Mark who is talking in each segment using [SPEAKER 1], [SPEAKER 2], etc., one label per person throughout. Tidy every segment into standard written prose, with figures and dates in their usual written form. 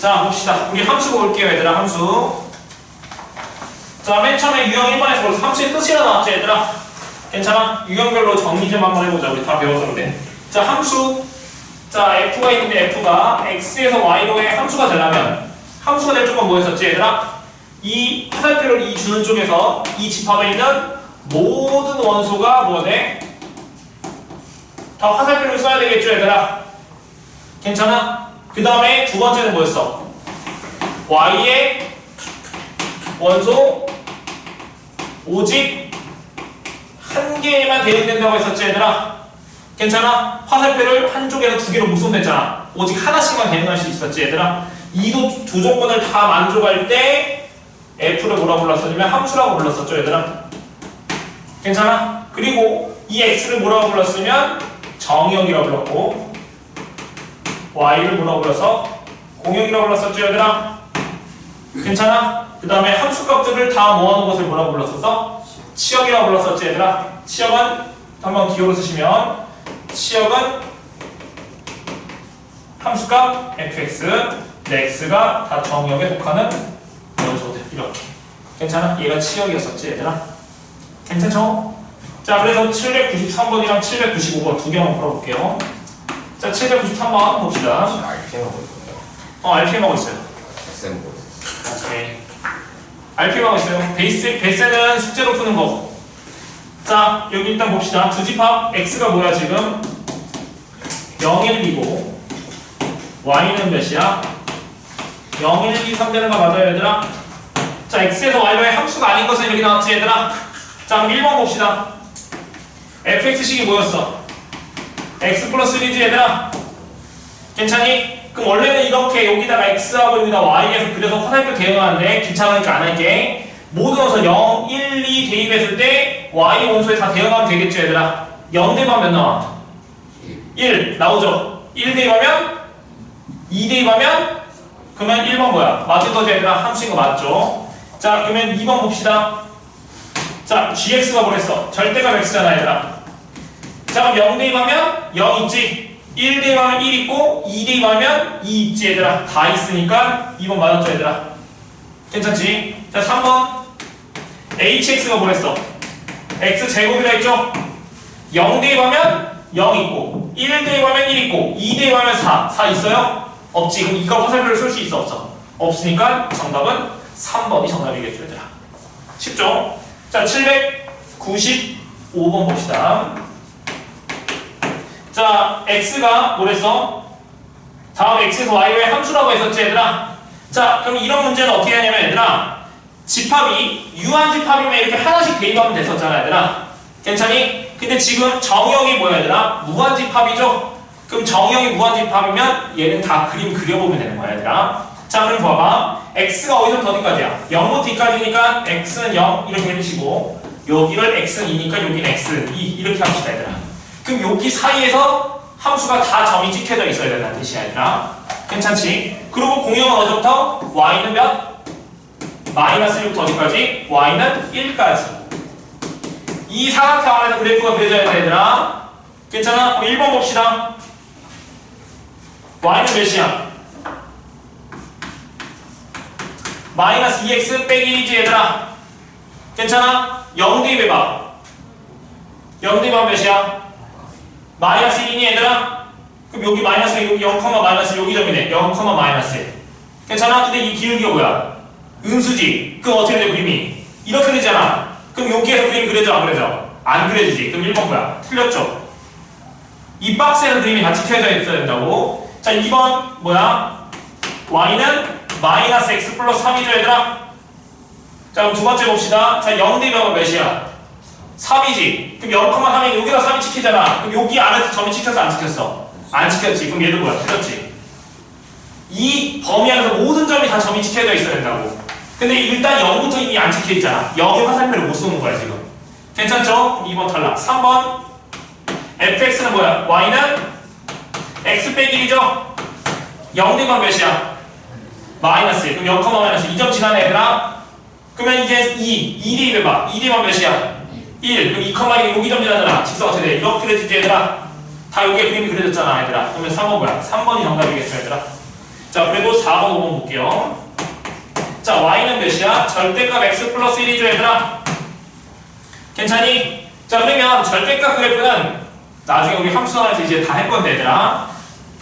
[SPEAKER 1] 자, 봅시다. 우리 함수 볼게요, 얘들아, 함수. 자, 맨 처음에 유형 1번에서 벌써 함수의 뜻이라 나왔죠, 얘들아? 괜찮아? 유형별로 정리 좀 한번 해보자. 우리 다 배웠었는데. 자, 함수. 자, f가 있는데 f가 x에서 y로의 함수가 되려면 함수가 될 쪽은 뭐였었지, 얘들아? 이 화살표를 이 주는 쪽에서 이 집합에 있는 모든 원소가 뭐가 돼? 다 화살표를 써야 되겠죠, 얘들아? 괜찮아? 그 다음에 두 번째는 뭐였어? y의 원소 오직 한 개에만 대응된다고 했었지, 얘들아? 괜찮아? 화살표를 한쪽에서 두 개로 묶으면됐잖아. 오직 하나씩만 대응할 수 있었지, 얘들아? 이 두 조건을 다 만족할 때 f를 뭐라고 불렀었냐면 함수라고 불렀었죠, 얘들아? 괜찮아? 그리고 이 x를 뭐라고 불렀으면 정의역이라고 불렀고 y를 뭐라고 불러서 공역이라고 불렀었죠, 얘들아? 괜찮아? 그 다음에 함수값들을 다 모아놓은 것을 뭐라고 불렀었어? 치역이라고 불렀었지, 얘들아? 치역은 한번 기호로 쓰시면 치역은 함수값 fx, x가 다 정의역에 속하는 원소들 이렇게. 괜찮아? 얘가 치역이었었지, 얘들아? 괜찮죠? 자, 그래서 793번이랑 795번 두 개만 풀어볼게요. 자, 793번 봅시다.
[SPEAKER 2] RPM 하고 있어요.
[SPEAKER 1] RPM 하고 있어요.
[SPEAKER 2] SM 하고 있어요.
[SPEAKER 1] 오케이. RPM 하고 있어요. 베이스는 숙제로 푸는 거. 자, 여기 일단 봅시다. 두 집합 x가 뭐야 지금? 0, 1, 2고 y는 몇이야? 0, 1, 2, 3 되는 거 맞아요, 얘들아? 자, x에서 y로의 함수가 아닌 것은 여기 나왔지, 얘들아? 자, 그럼 1번 봅시다. fx식이 뭐였어? x 플러스 1이지, 얘들아? 괜찮니? 그럼 원래는 이렇게 여기다가 x하고 여기다 y에서 그래서 화살표 대응하는데 귀찮으니까 안 할게. 모든 원소 0, 1, 2 대입했을 때 y 원소에 다 대응하면 되겠죠, 얘들아? 0 대입하면 몇 나와? 1 나오죠? 1 대입하면 2 대입하면 그러면 1번 뭐야? 맞은 거죠, 얘들아? 함수인 거 맞죠? 자, 그러면 2번 봅시다. 자, gx가 뭐랬어? 절대값 x잖아, 얘들아. 자, 그럼 0 대입하면 0 있지? 1 대입하면 1 있고 2 대입하면 2 있지, 얘들아? 다 있으니까 2번 맞았죠, 얘들아? 괜찮지? 자, 3번 hx가 뭐랬어? x제곱이라 했죠? 0 대입하면 0 있고 1 대입하면 1 있고 2 대입하면 4 있어요? 없지. 그럼 이거 화살표를 쓸 수 있어, 없어? 없으니까 정답은 3번이 정답이겠죠, 얘들아. 쉽죠? 자, 795번 봅시다. 자, x가 뭐랬어? 다음 x에서 y의 함수라고 했었지, 얘들아? 자, 그럼 이런 문제는 어떻게 하냐면, 얘들아, 집합이 유한 집합이면 이렇게 하나씩 대입하면 됐었잖아, 얘들아. 괜찮니? 근데 지금 정의역이 뭐야, 얘들아? 무한 집합이죠? 그럼 정의역이 무한 집합이면 얘는 다 그림 그려보면 되는 거야, 얘들아. 자, 그럼 봐봐. x가 어디서부터 어디까지야? 0부터 d까지니까 x는 0 이렇게 해주시고 여기를 x는 2니까 여기는 x는 2 이렇게 합시다, 얘들아. 그럼 여기 사이에서 함수가 다 점이 찍혀져 있어야 된다는 뜻이야, 얘들아. 괜찮지? 그리고 공역은 어디부터? y는 몇? 마이너스 1부터 어디까지? y는 1까지. 이 사각형 안에서 그래프가 그려져야 돼, 얘들아. 괜찮아? 그럼 1번 봅시다. y는 몇이야? 마이너스 2x 빼기 1이지, 얘들아. 괜찮아? 0 대입해봐. 0 대입하면 몇이야? 마이너스 1이니, 얘들아? 그럼 여기 마이너스 1, 여기 0, 마이너스 여기 점이네. 0, 마이너스 1. 괜찮아? 근데 이 기울기가 뭐야? 음수지. 그럼 어떻게 돼, 그림이? 이렇게 되잖아. 그럼 여기에서 그림이 그려져, 안 그려져? 안 그려지지. 그럼 1번 뭐야? 틀렸죠? 이 박스에서 그림이 다 찍혀져 있어야 된다고. 자, 2번 뭐야? y는 마이너스 x 플러스 3이죠, 얘들아? 자, 그럼 두 번째 봅시다. 자, 0 대입하면 몇이야? 3이지. 그럼 0,3이 여기다 3이 찍히잖아. 그럼 여기 안에서 점이 찍혔어, 안 찍혔어? 안 찍혔지. 그럼 얘도 뭐야? 틀렸지. 이 범위 안에서 모든 점이 다 점이 찍혀져 있어야 된다고. 근데 일단 0부터 이미 안 찍혀 있잖아. 0의 화살표를 못 쏘는 거야, 지금. 괜찮죠? 2번 탈락. 3번 fx는 뭐야? y는 x 빼기 1이죠? 0 대입하면 몇이야? 마이너스 1. 그럼 0, 마이너스 2점 지나네, 얘들아? 그러면 이제 2 대입해봐. 2 대입하면 몇이야? 1. 그럼 2, 1이 여기 점 지나잖아. 직선 어떻게 돼? 이렇게 그려지지, 얘들아? 다 여기에 그림이 그려졌잖아, 얘들아. 그러면 3번 뭐야? 3번이 정답이겠어, 얘들아. 자, 그리고 4번, 5번 볼게요. 자, y는 몇이야? 절대값 x 플러스 1이죠, 얘들아? 괜찮니? 자, 그러면 절대값 그래프는 나중에 우리 함수원에서 이제 다 할 건데, 얘들아.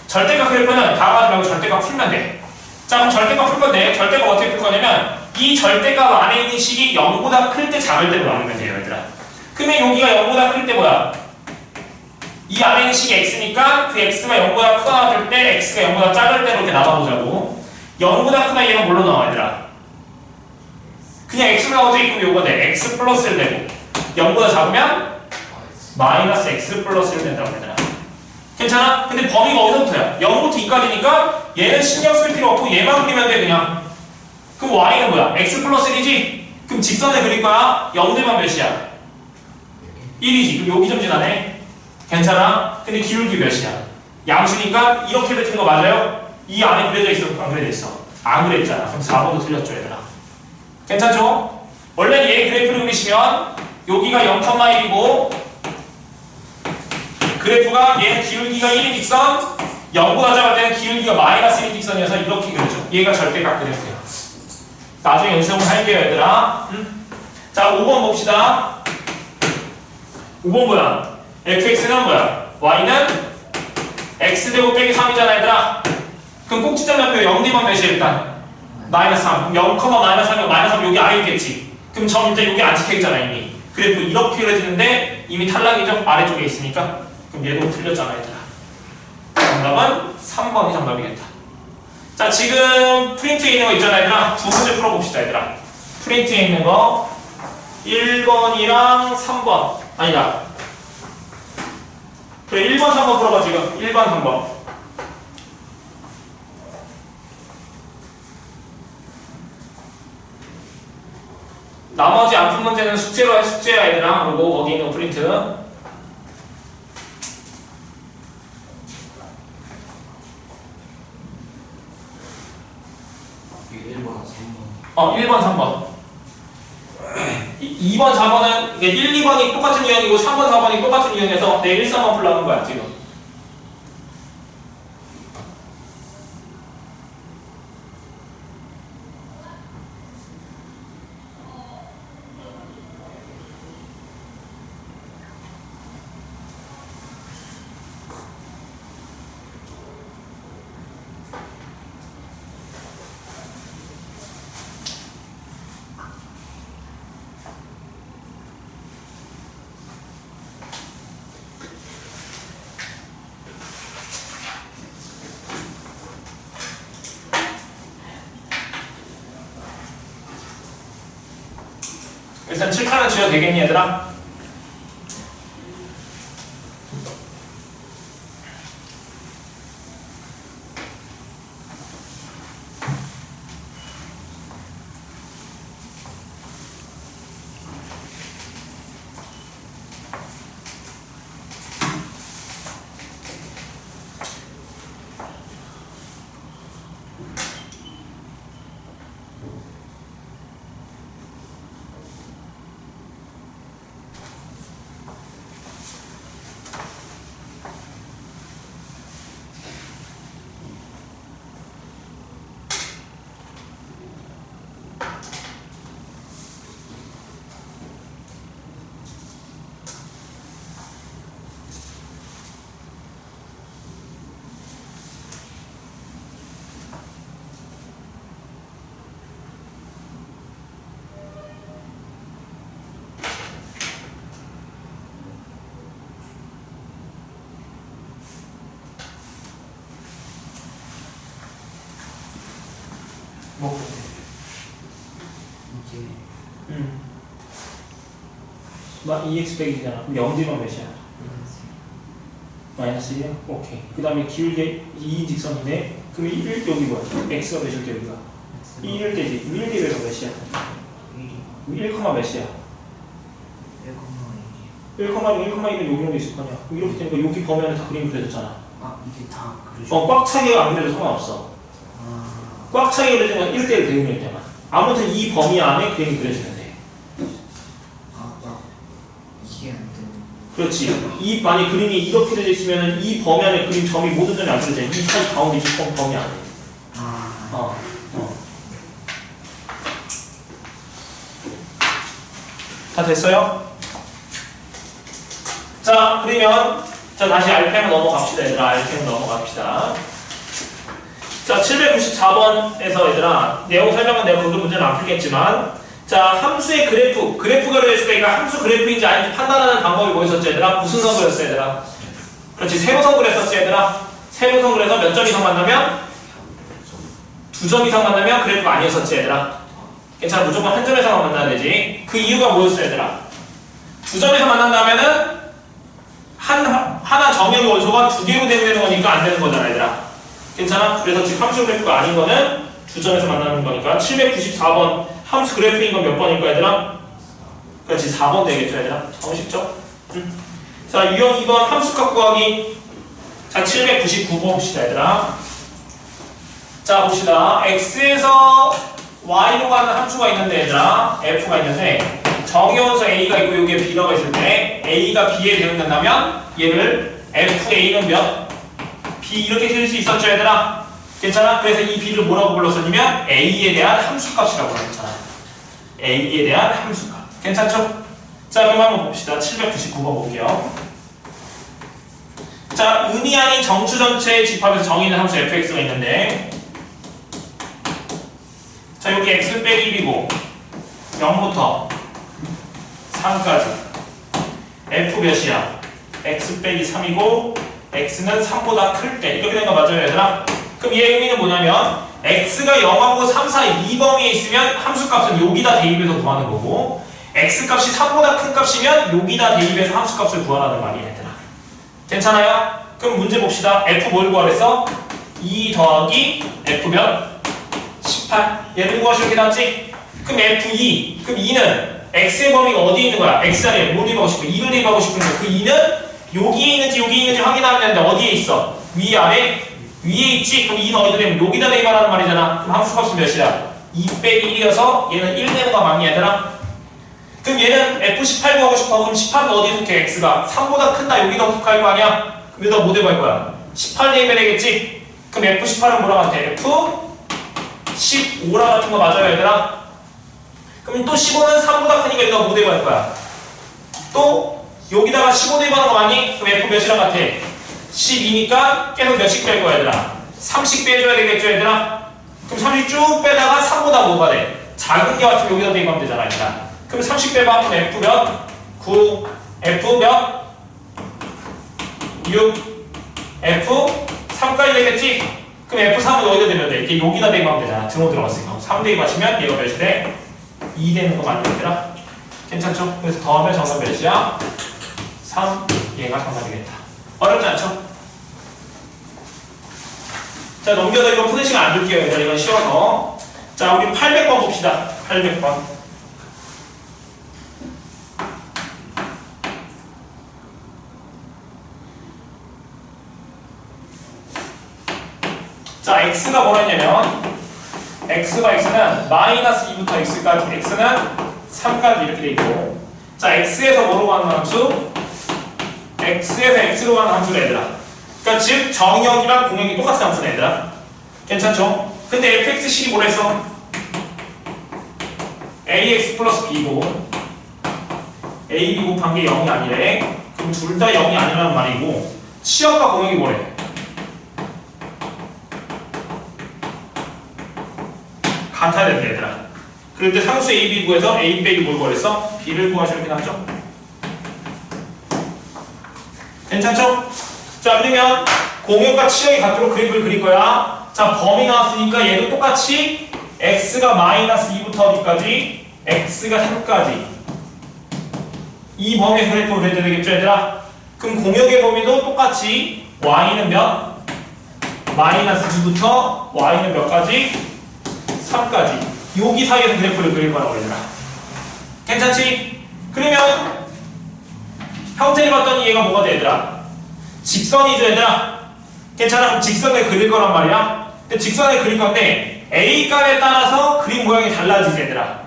[SPEAKER 1] 절대값 그래프는 다 가지 말고 절대값 풀면 돼. 자, 그럼 절대값 풀 건데, 절대값 어떻게 풀 거냐면, 이 절대값 안에 있는 식이 0보다 클 때 작을 때로 나누면 돼요, 얘들아. 그러면 여기가 0보다 클 때 뭐야? 이 안에 있는 식이 x니까 그 x가 0보다 크거나 될 때 x가 0보다 작을 때로 이렇게 나눠보자고. 0보다 크면 얘가 뭘로 나와, 얘들아? 그냥 x로 나오죠. 그럼 요거 돼. x 플러스 1 되고 0보다 작으면 마이너스 x 플러스 1 된다고 얘들아. 괜찮아? 근데 범위가 어디서부터야? 0부터 2까지니까 얘는 신경 쓸 필요 없고 얘만 그리면 돼 그냥. 그럼 y는 뭐야? x 플러스 1이지? 그럼 직선을 그릴 거야? 0대만 몇이야? 1이지. 그럼 여기 좀 지나네. 괜찮아? 근데 기울기 몇이야? 양수니까 이렇게 되는 거 맞아요? 이 안에 그려져 있어? 안 그려져 있어? 안 그려있잖아. 그럼 4번도 틀렸죠 얘들아. 괜찮죠? 원래 얘 그래프를 그리시면 여기가 0,1이고 그래프가 얘는 기울기가 1인 직선 0보다 작을 때는 기울기가 마이너스 1인 직선이어서 이렇게 그려져. 얘가 절대값 그래프예요. 나중에 연습을 할게요 얘들아. 자 5번 봅시다. 5번 뭐야? fx는 뭐야? y는 x제곱 빼기 3이잖아 얘들아. 그럼 꼭지점 좌표 0대만 몇이야 일단? 마이너스 3. 0, 마이너스 3이면 마이너스 3 여기 안에 있겠지. 그럼 점 이제 여기 안 찍혀있잖아 이미. 그래프 이렇게 그려지는데 이미 탈락이죠? 아래쪽에 있으니까. 그럼 얘도 틀렸잖아 얘들아. 정답은 3번이 정답이겠다. 자 지금 프린트에 있는 거 있잖아 얘들아. 두 문제 풀어봅시다 얘들아. 프린트에 있는 거 1번이랑 3번 아니다. 그래 1번 3번 풀어봐 지금. 1번 3번. 나머지 안 푼 문제는 숙제로 해. 숙제야 얘들아. 그리고 거기 있는 프린트.
[SPEAKER 2] 이게 1번, 3번.
[SPEAKER 1] 1번 3번. 2번 4번은 이게 1, 2번이 똑같은 유형이고 3번 4번이 똑같은 유형에서 내 1, 3번 풀라는 거야 지금. 일단 7칸은 지어도 되겠니 얘들아? 뭐
[SPEAKER 2] 이게
[SPEAKER 1] 막 2x 빼기잖아. 그럼 0대만 몇이야? 마이너스 1이야? 오케이. 그 다음에 기울기 2인 직선인데 그럼 1 여기 뭐야? x가 몇일 때 여기가? 1일 때지. 그럼 1 대가 몇이야? 1, 몇이야? 1, 1,1은 여기로 있을 거냐? 그럼 이렇게 되니까 여기 범위안에 다 그림이 그려졌잖아.
[SPEAKER 2] 아 이게 다 그러죠?
[SPEAKER 1] 꽉 차게 안 그려도 상관없어. 꽉 차게 그려지면 1대1 그림일 때만. 아무튼 이 범위 안에 그림이 그려지면 돼.
[SPEAKER 2] 이게 안 되는.
[SPEAKER 1] 그렇지. 이 만약 그림이 이렇게 되어 있으면 이 범위 안에 그림 점이 모든 점이 안 그려져. 이 사이 가운데 이 범위 안에. 다 됐어요? 자, 그러면 자 다시 RPM 넘어갑시다 얘들아. RPM 넘어갑시다. 자, 794번에서 얘들아 내용 설명은 내가 그것도 문제는 안 풀겠지만 자, 함수의 그래프가 되었을 때 이가 함수 그래프인지 아닌지 판단하는 방법이 뭐였었지 얘들아? 무슨 선그렸어 얘들아? 그렇지, 세로선 그랬었지 얘들아? 세로선 그래서 몇 점 이상 만나면? 2점 이상 만나면 그래프가 아니었었지 얘들아? 괜찮아, 무조건 한 점에서만 만나야 되지. 그 이유가 뭐였어 얘들아? 2점에서 만난다면은 하나 정의 원소가 2개로 되는 거니까 안 되는 거잖아 얘들아. 괜찮아? 그래서 지금 함수 그래프가 아닌 거는 2점에서 만나는 거니까 794번 함수 그래프인 건 몇 번일까 얘들아? 그렇지, 4번 되겠죠 얘들아? 너무 쉽죠? 자, 유형 2번 함수값 구하기. 자, 799번 봅시다 얘들아. 자, 봅시다. x에서 y로 가는 함수가 있는데 얘들아, f가 있는데 정의원소 a가 있고 여기에 b가 있을 때 a가 b에 대응된다면 얘를 fa는 몇? b 이렇게 쓸 수 있었죠 얘들아? 괜찮아? 그래서 이 b를 뭐라고 불렀었냐면 a에 대한 함수값이라고 했잖아. a에 대한 함수값. 괜찮죠? 자, 그럼 한번 봅시다. 799번 볼게요. 자, 음이 아닌 정수 전체의 집합에서 정의는 함수 fx가 있는데 자, 여기 x 빼기 1이고 0부터 3까지 f 몇이야? x 빼기 3이고 x는 3보다 클 때 이렇게 된 거 맞아요 얘들아? 그럼 얘의 의미는 뭐냐면 x가 0하고 3 사이 이 범위에 있으면 함수값은 여기다 대입해서 구하는 거고 x값이 3보다 큰 값이면 여기다 대입해서 함수값을 구하라는 말이야 얘들아. 괜찮아요? 그럼 문제 봅시다. f 뭘 구하랬어? 2 더하기 f 몇? 18. 얘를 구하시 이렇게 나왔지? 그럼 f2. 그럼 2는 x의 범위가 어디에 있는 거야? x자리에 뭘 대입하고 싶어? 2를 대입하고 싶은 거야. 그 2는 여기에 있는지 여기에 있는지 확인하면 되는데 어디에 있어? 위 아래? 위에 있지? 그럼 2는 어디다 대입하면 여기다 대입하라는 말이잖아. 그럼 함수값은 몇이야? 2 빼기 1이어서 얘는 1 되는 거 맞니 얘들아? 그럼 얘는 f18 구하고 싶어. 그럼 18은 어디에 속해? x가 3보다 큰다 여기다 속할 거 아니야? 그럼 여기다 뭐 대입할 거야? 18 대입해야 되겠지? 그럼 f18은 뭐라 같아? f15라 같은 거 맞아요 얘들아? 그럼 또 15는 3보다 크니까 여기다 뭐 대입할 거야? 또 여기다가 15 대입하는 거 맞니? 그럼 f 몇이랑 같아? 12니까 계속 몇씩 뺄 거야 얘들아? 3씩 빼줘야 되겠죠 얘들아? 그럼 30 쭉 빼다가 3보다 뭐가 돼? 작은 게 같으면 여기다 대입하면 되잖아 얘들아. 그럼 30 빼봐. 그럼 f 몇? 9. f 몇? 6. f 3까지 되겠지? 그럼 f3은 어디다 대면 돼? 이렇게 여기다 대입하면 되잖아. 등호 들어갔으니까. 3 대입하시면 얘가 몇이 돼? 2 되는 거 맞니 얘들아? 괜찮죠? 그래서 더하면 정답 몇이야? 3. 얘가 정답이겠다. 어렵지 않죠? 자, 넘겨서 이거 푸는 시간 안 줄게요 얘들아. 이건 쉬워서. 자, 우리 800번 봅시다. 800번. 자, x가 뭐랬냐면 x는 마이너스 2부터 x까지 x는 3까지 이렇게 돼 있고 자, x에서 뭐로 가는 함수? x에서 x로 가는 함수가 얘들아. 그러니까 즉 정역이랑 공역이 똑같은 함수네 얘들아. 괜찮죠? 근데 fx식이 뭐랬어? ax 플러스 b고 a, b 곱한 게 0이 아니래. 그럼 둘 다 0이 아니라는 말이고 치역과 공역이 뭐래? 같아야 된다 얘들아. 그럴 때 상수 a, b 구해서 a 빼기 뭘 구했어? b를 구하시면 이렇게 나왔죠? 괜찮죠? 자, 그러면 공역과 치역이 같도록 그림을 그릴 거야. 자, 범위 나왔으니까 얘도 똑같이 x가 마이너스 2부터 어디까지? x가 3까지 이 범위에서 그래프를 그려야 되겠죠 얘들아? 그럼 공역의 범위도 똑같이 y는 몇? 마이너스 2부터 y는 몇 가지? 3까지 여기 사이에서 그래프를 그릴 거라고 얘들아. 괜찮지? 그러면 형태를 봤더니 얘가 뭐가 돼 얘들아? 직선이죠 얘들아. 괜찮아? 그럼 직선을 그릴 거란 말이야. 근데 직선을 그릴 건데 A값에 따라서 그림 모양이 달라지지 얘들아.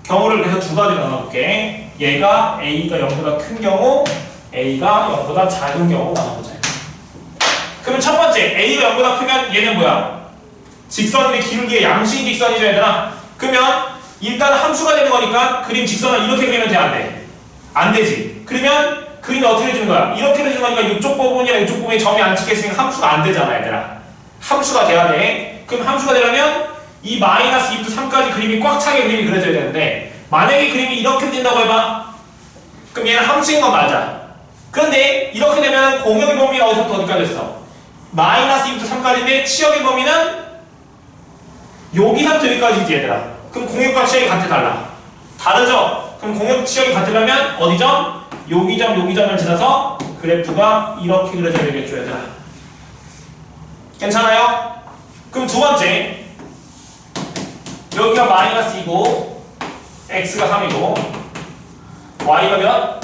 [SPEAKER 1] 경우를 그래서 두 가지로 나눠볼게. 얘가 A가 0보다 큰 경우 A가 0보다 작은 경우 나눠보자. 그러면 첫 번째 A가 0보다 크면 얘는 뭐야? 직선인데 기울기의 양수인 직선이죠 얘들아. 그러면 일단 함수가 되는 거니까 그림 직선을 이렇게 그리면 돼 안 돼? 안 되지. 그러면 그림이 어떻게 해주는 거야? 이렇게 해주는 거니까 이쪽 부분이랑 이쪽 부분에 점이 안 찍혔으니까 함수가 안 되잖아 얘들아. 함수가 돼야 돼. 그럼 함수가 되려면 이 마이너스 2부터 3까지 그림이 꽉 차게 그림이 그려져야 되는데 만약에 그림이 이렇게 된다고 해봐. 그럼 얘는 함수인 건 맞아. 그런데 이렇게 되면 공역의 범위가 어디서부터 어디까지 있어? 마이너스 2부터 3까지인데 치역의 범위는 여기서부터 여기까지지 얘들아. 그럼 공역과 치역이 같아 달라? 다르죠? 그럼 공역 치역이 같으려면 어디죠? 여기 점을 지나서 그래프가 이렇게 그려져야 되겠죠 얘들아. 괜찮아요? 그럼 두 번째 여기가 마이너스 2고 x가 3이고 y가 몇?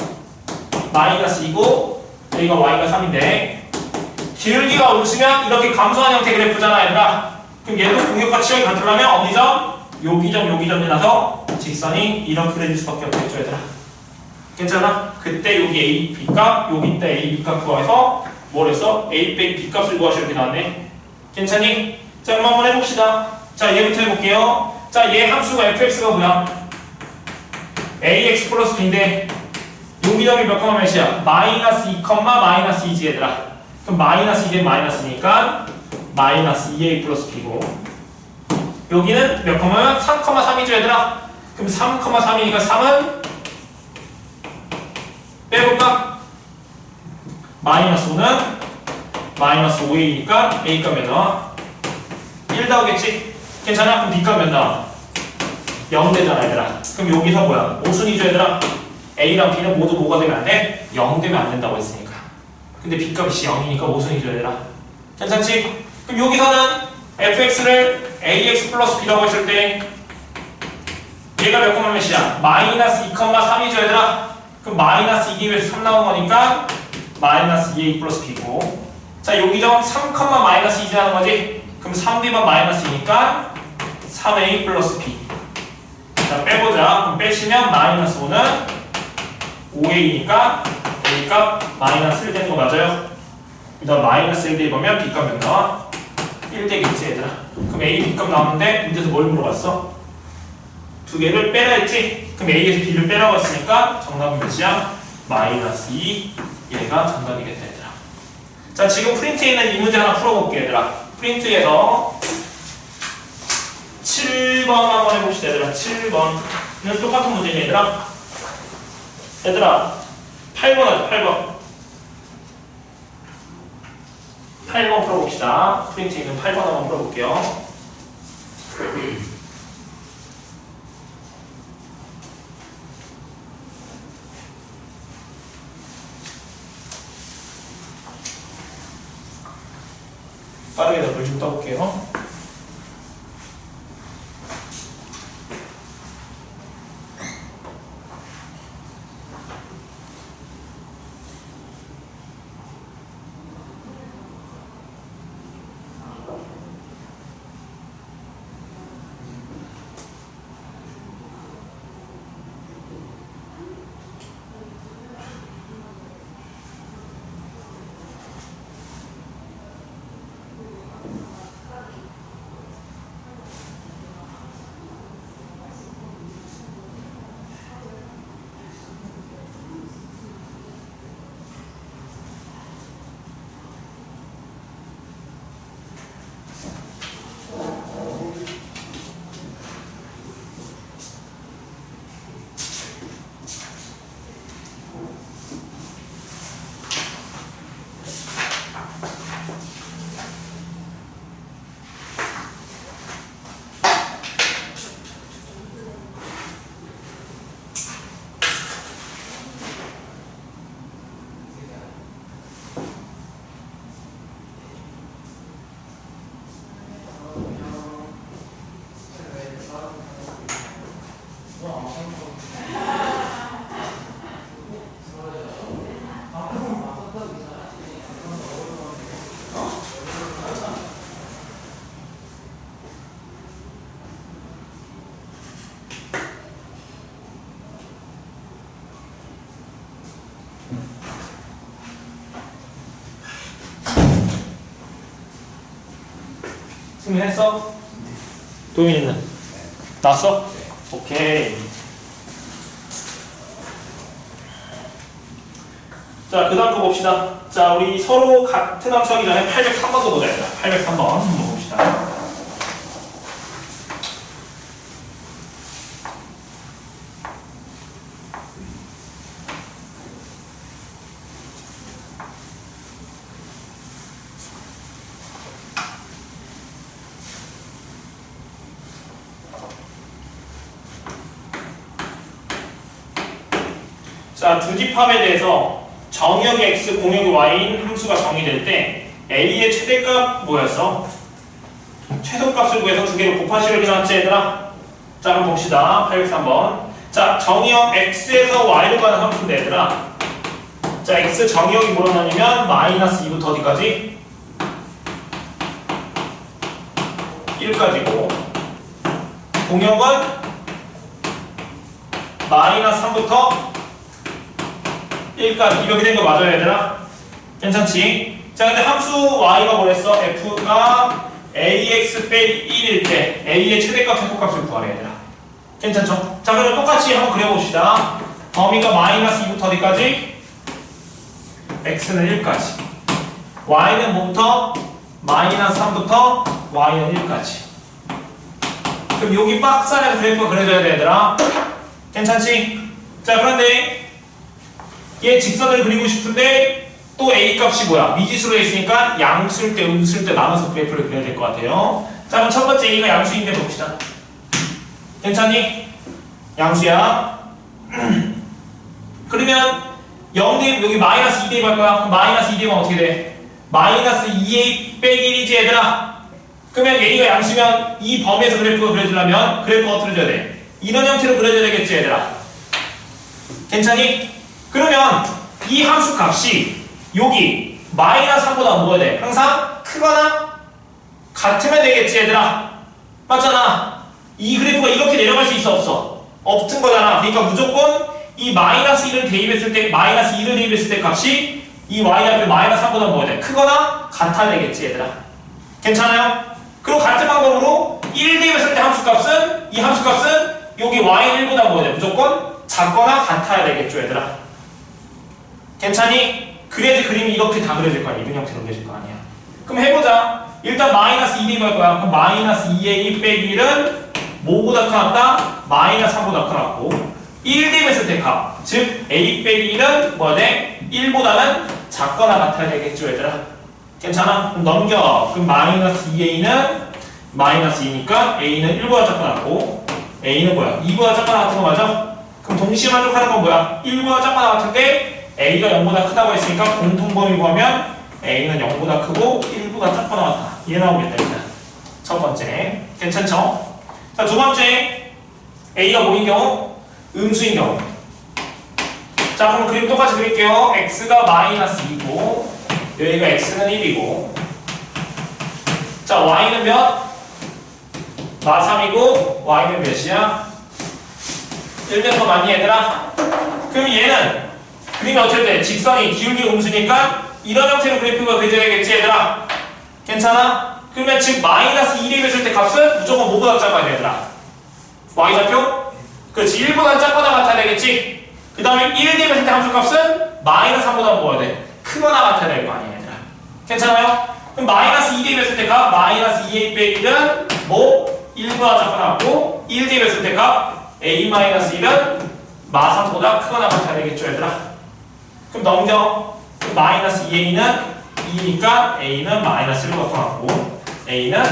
[SPEAKER 1] 마이너스 2고 여기가 y가 3인데 기울기가 없으면 이렇게 감소한 형태 그래프잖아 얘들아. 그럼 얘도 공역과 치역이 같으려면 어디죠? 여기 점 지나서 직선이 이렇게 그려질 수밖에 없겠죠 얘들아. 괜찮아? 그때 여기 a b값 여기 때 a b값 구해서 뭘 했어? a 빼기 b값을 구하시면 이렇게 나왔네. 괜찮니? 자 그럼 한번 해봅시다. 자 얘부터 해볼게요. 자 얘 함수가 fx가 뭐야? ax 플러스 b인데 여기 점이 몇 컴마 몇이야? 마이너스 2 컴마 마이너스 2지 얘들아. 그럼 마이너스 2대 마이너스니까 마이너스 2a 플러스 b고 여기는 몇 컴마면 3,3이죠 얘들아. 그럼 3,3이니까 3은 빼볼까? 마이너스 5는 마이너스 5a니까 a값 몇 나와? 1 나오겠지? 괜찮아? 그럼 b값 몇 나와? 0 되잖아 얘들아. 그럼 여기서 뭐야? 모순이죠 얘들아. a랑 b는 모두 뭐가 되면 안 돼? 0 되면 안 된다고 했으니까. 근데 b값이 0이니까 모순이죠 얘들아. 괜찮지? 그럼 여기서는 fx를 ax 플러스 b라고 했을 때 얘가 몇 콤마 몇이야? 마이너스 2, 3이죠 얘들아. 그럼 마이너스 2기에서 3 나온 거니까 마이너스 2a 플러스 b고 자 여기 점 3, 마이너스 2지 하는 거지? 그럼 3b만 마이너스 2니까 3a 플러스 b 자 빼보자. 그럼 빼시면 마이너스 5는 5a니까 a값 마이너스 1 되는 거 맞아요? 그다음 마이너스 1 대입하면 b값 몇 나와? 1 되겠지 얘들아. 그럼 a b값 나왔는데 문제에서 뭘 물어봤어? 두 개를 빼라 했지? 그럼 a에서 b를 빼라고 했으니까 정답은 몇이야? 마이너스 2 얘가 정답이겠다 얘들아. 자 지금 프린트에 있는 이 문제 하나 풀어볼게 얘들아. 프린트에서 7번 한번 해봅시다 얘들아. 7번은 똑같은 문제냐 얘들아? 얘들아 8번 하자 8번 8번 풀어봅시다. 프린트에 있는 8번 한번 풀어볼게요. 빠르게 더 좀 떠볼게요. 승리했어? 도윤이는? 나왔어? 오케이. 자, 그 다음 거 봅시다. 자, 우리 서로 같은 함수 하기 전에 803번도 보자. 803번 한번 봅시다. 자, 두집합에 대해서 정의역이 x, 공역이 y인 함수가 정의될 때 a의 최대값 뭐였어? 최소값을 구해서 두 개를 곱하시를 해놨지 얘들아? 자, 한번 봅시다. 803번. 자, 정의역 x에서 y로 가는 함수인데 얘들아. 자, x 정의역이 뭐로 나뉘면 마이너스 2부터 어디까지? 1까지고 공역은 마이너스 3부터 1까지 이렇게 된 거 맞아요 얘들아? 괜찮지? 자, 근데 함수 y가 뭐랬어? f가 ax 빼기 1일 때 a의 최대값, 최소값을 구하래 얘들아. 괜찮죠? 자, 그럼 똑같이 한번 그려봅시다. 범위가 마이너스 2부터 어디까지? x는 1까지 y는 뭐부터? 마이너스 3부터 y는 1까지. 그럼 여기 박스 안에서 그래프가 그려져야 돼 얘들아. 괜찮지? 자, 그런데 얘 직선을 그리고 싶은데 또 a 값이 뭐야? 미지수로 돼 있으니까 양수일 때 음수일 때 나눠서 그래프를 그려야 될 것 같아요. 자, 그럼 첫 번째 a가 양수인데 봅시다. 괜찮니? 양수야. 그러면 0대 여기 마이너스 2 대입할 거야. 그럼 마이너스 2 대입하면 어떻게 돼? 마이너스 2a 빼기 1이지 얘들아. 그러면 a가 양수면 이 범위에서 그래프가 그려지려면 그래프가 어떻게 그려져야 돼? 이런 형태로 그려져야 되겠지 얘들아. 괜찮니? 그러면 이 함수 값이 여기 마이너스 3보다 뭐야 돼? 항상 크거나 같으면 되겠지 얘들아. 맞잖아. 이 그래프가 이렇게 내려갈 수 있어 없어? 없은 거잖아. 그러니까 무조건 이 마이너스 1을 대입했을 때 마이너스 2를 대입했을 때 값이 이 y 앞에 마이너스 3보다 뭐야 돼? 크거나 같아야 되겠지 얘들아. 괜찮아요? 그리고 같은 방법으로 1 대입했을 때 함수값은 이 함수값은 여기 y 1보다 뭐야 돼? 무조건 작거나 같아야 되겠죠 얘들아. 괜찮니? 그래야지 그림이 이렇게 다 그려질 거 아니야. 이런 형태로 그려질 거 아니야. 그럼 해보자. 일단 마이너스 2 대입할 거야. 그럼 마이너스 2의 1 빼기 1은 뭐보다 크다? 마이너스 3보다 크고 1 대입했을 때 값. 즉 a 빼기 1은 뭐야 돼? 1보다는 작거나 같아야 되겠죠 얘들아. 괜찮아? 그럼 넘겨. 그럼 마이너스 2a는 마이너스 2니까 a는 1보다 작거나 같고 a는 뭐야? 2보다 작거나 같은 거 맞아? 그럼 동시에 만족하는 건 뭐야? 1보다 작거나 같은데 a가 0보다 크다고 했으니까 공통범위 구하면 a는 0보다 크고 1보다 작거나 같다. 이해 나오겠다 일단. 첫 번째. 괜찮죠? 자, 두 번째. a가 뭐인 경우? 음수인 경우. 자, 그럼 그림 똑같이 그릴게요. x가 마이너스 2고 여기가 x는 1이고 자, y는 몇? 마 3이고 y는 몇이야? 1면 더 많이 얘들아? 그럼 얘는 그림이 어떻게 돼? 직선이 기울기 음수니까 이런 형태로 그래프가 그려져야겠지 얘들아. 괜찮아? 그러면 즉 마이너스 2 대입했을 때 값은 무조건 뭐보다 작아야 돼 얘들아? y좌표? 그렇지. 1보다 작거나 같아야 되겠지? 그 다음에 1 대입했을 때 함수 값은 마이너스 3보다 뭐야 돼? 크거나 같아야 될 거 아니야 얘들아. 괜찮아요? 그럼 마이너스 2 대입했을 때 값 마이너스 2a 빼기 1은 뭐? 1보다 작거나 같고 1 대입했을 때 값 a 마이너스 1은 마 3보다 크거나 같아야 되겠죠 얘들아. 그럼 넘겨. 그럼 마이너스 2a는 2니까 a는 마이너스 1보다 커갖고 a는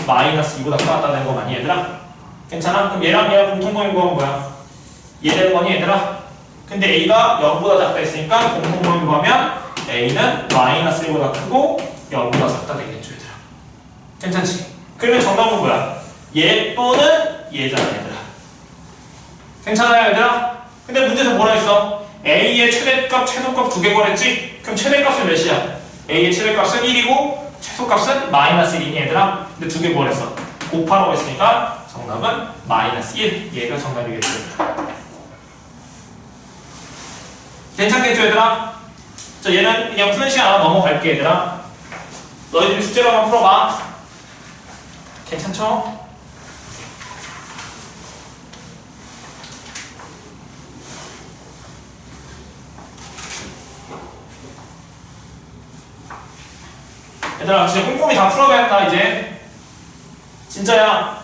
[SPEAKER 1] 마이너스 2보다 커졌다는 거 많이 얘들아. 괜찮아? 그럼 얘랑 얘랑 공통범위 구하면 뭐야? 얘 되는 거니 얘들아? 근데 a가 0보다 작다 했으니까 공통범위 구하면 a는 마이너스 1보다 크고 0보다 작다 되겠죠 얘들아. 괜찮지? 그러면 정답은 뭐야? 얘 또는 얘잖아 얘들아. 괜찮아요 얘들아? 근데 문제에서 뭐라 했어? a의 최대값, 최소값 두 개 구했지? 그럼 최대값은 몇이야? a의 최대값은 1이고 최소값은 마이너스 1이니 얘들아? 근데 두 개 구했어. 곱하라고 했으니까 정답은 마이너스 1. 얘가 정답이겠죠 얘들아. 괜찮겠죠 얘들아? 자, 얘는 그냥 푸는 시간 하나 넘어갈게 얘들아. 너희들이 숙제로 한번 풀어봐. 괜찮죠? 얘들아 진짜 꼼꼼히 다 풀어야겠다 이제. 진짜야.